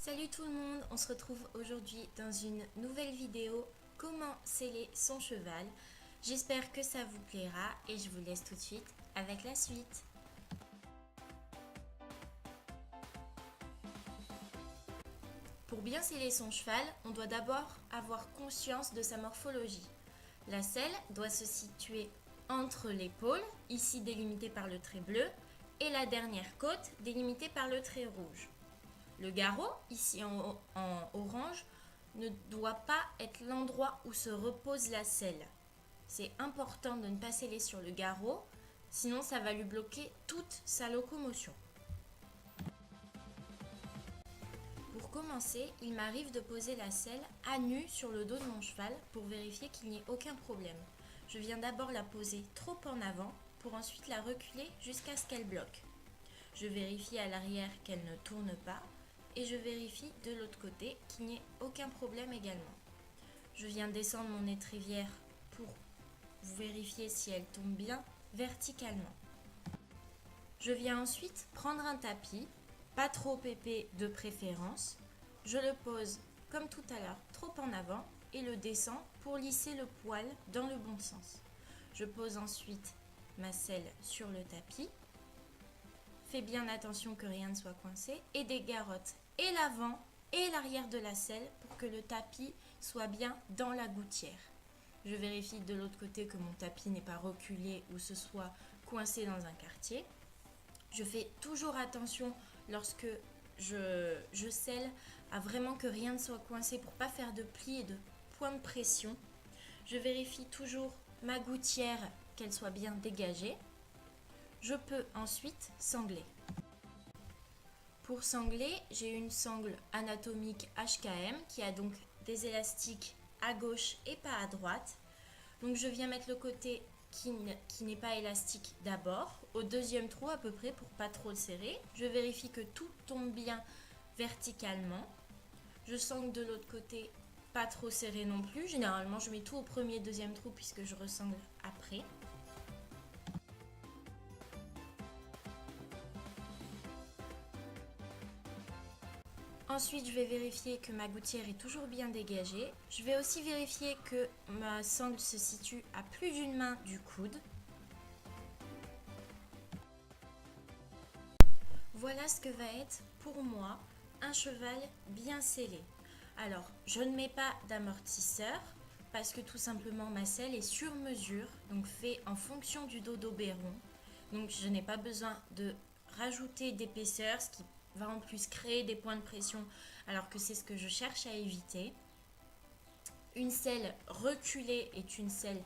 Salut tout le monde, on se retrouve aujourd'hui dans une nouvelle vidéo comment sceller son cheval. J'espère que ça vous plaira et je vous laisse tout de suite avec la suite. Pour bien sceller son cheval, on doit d'abord avoir conscience de sa morphologie. La selle doit se situer entre l'épaule, ici délimitée par le trait bleu, et la dernière côte délimitée par le trait rouge. Le garrot, ici en orange, ne doit pas être l'endroit où se repose la selle. C'est important de ne pas sceller sur le garrot, sinon ça va lui bloquer toute sa locomotion. Pour commencer, il m'arrive de poser la selle à nu sur le dos de mon cheval pour vérifier qu'il n'y ait aucun problème. Je viens d'abord la poser trop en avant pour ensuite la reculer jusqu'à ce qu'elle bloque. Je vérifie à l'arrière qu'elle ne tourne pas et je vérifie de l'autre côté qu'il n'y ait aucun problème également. Je viens descendre mon étrivière pour vérifier si elle tombe bien verticalement. Je viens ensuite prendre un tapis, pas trop épais de préférence. Je le pose comme tout à l'heure trop en avant et le descends pour lisser le poil dans le bon sens. Je pose ensuite ma selle sur le tapis. Fais bien attention que rien ne soit coincé et des garrottes et l'avant et l'arrière de la selle pour que le tapis soit bien dans la gouttière. Je vérifie de l'autre côté que mon tapis n'est pas reculé ou se soit coincé dans un quartier. Je fais toujours attention lorsque je selle à vraiment que rien ne soit coincé pour ne pas faire de plis et de points de pression. Je vérifie toujours ma gouttière qu'elle soit bien dégagée. Je peux ensuite sangler. Pour sangler, j'ai une sangle anatomique HKM qui a donc des élastiques à gauche et pas à droite. Donc je viens mettre le côté qui n'est pas élastique d'abord, au deuxième trou à peu près pour pas trop le serrer. Je vérifie que tout tombe bien verticalement. Je sangle de l'autre côté, pas trop serré non plus. Généralement je mets tout au premier et deuxième trou puisque je resangle après. Ensuite, je vais vérifier que ma gouttière est toujours bien dégagée. Je vais aussi vérifier que ma sangle se situe à plus d'une main du coude. Voilà ce que va être pour moi un cheval bien scellé. Alors, je ne mets pas d'amortisseur parce que tout simplement ma selle est sur mesure, donc fait en fonction du dodo béron. Donc, je n'ai pas besoin de rajouter d'épaisseur, ce qui va en plus créer des points de pression alors que c'est ce que je cherche à éviter. Une selle reculée est une selle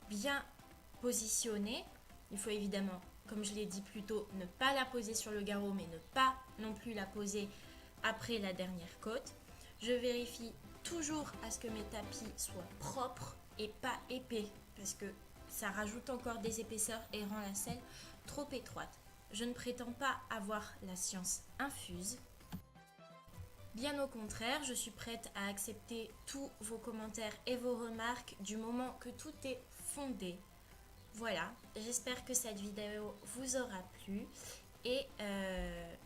bien positionnée. Il faut évidemment, comme je l'ai dit plus tôt, ne pas la poser sur le garrot mais ne pas non plus la poser après la dernière côte. Je vérifie toujours à ce que mes tapis soient propres et pas épais parce que ça rajoute encore des épaisseurs et rend la selle trop étroite. Je ne prétends pas avoir la science infuse. Bien au contraire, je suis prête à accepter tous vos commentaires et vos remarques du moment que tout est fondé. Voilà, j'espère que cette vidéo vous aura plu et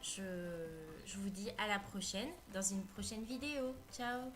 je vous dis à la prochaine dans une prochaine vidéo. Ciao!